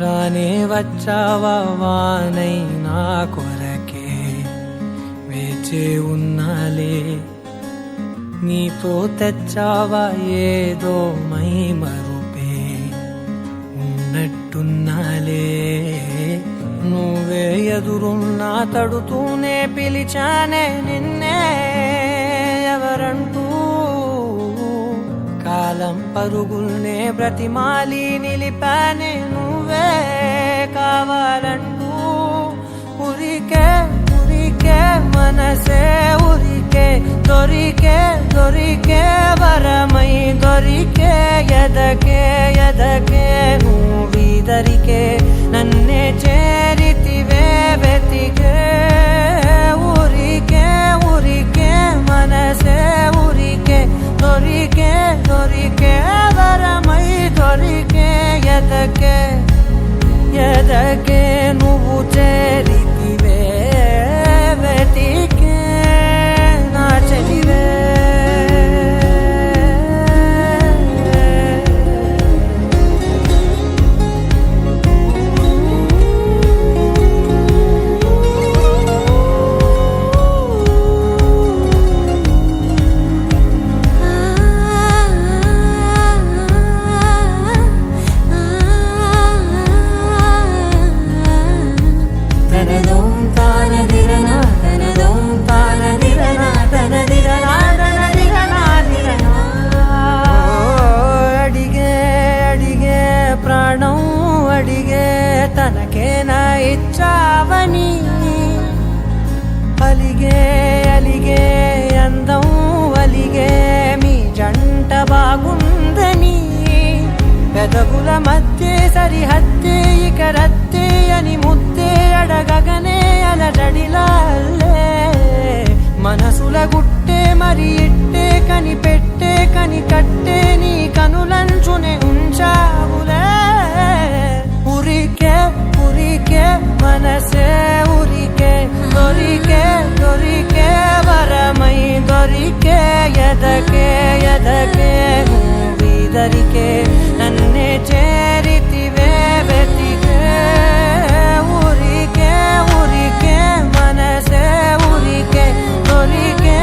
రానే వచ్చావా వానై నా కొరకే వేచే ఉన్నాలే నీతో తెచ్చావా ఏదో మై మరుపే ఉన్నట్టున్నాలే నువ్వే ఎదురున్నా తడుతూనే పిలిచానే నిన్నే ఎవరంటూ కాలం పరుగుల్నే బ్రతిమాలి నిలిపానే నువ్వే కావాలంటూ ఉరికే ఉరికే మనసే ఉరికే దొరికే దొరికే వరమై దొరికే ఎదకే ఎదకే నువ్వీదరికే నన్నే చేరితివే వెతికే ఊరికే ఊరికే మనసే ఊరికే దొరికే దొరికే వరమై దొరికే ఎదకే ఎదకే నువ్వు చేరితివే వెతికే నా చెలివే ప్రాణం అడిగే తనకేనా ఇచ్చావని అలిగే అలిగే అందం అలిగే మీ జంట బాగుందని పెదవుల మధ్య సరిహద్దే ఇక రద్దే అని ముద్దే అడగగనే అలజడిలాల్లే మనసుల గుట్టే మరి ఇట్టే కనిపెట్టే కని కట్టే నీ కనులంచునే ఉంచావులే ఉరికే ఉరికే మనసే ఉరికే దొరికే దొరికే వరమై దొరికే ఎదకే ఎదకే నువ్వీదరికే నన్నే చేరితివే వెతికే ఊరికే ఊరికే మనసే ఊరికే దొరికే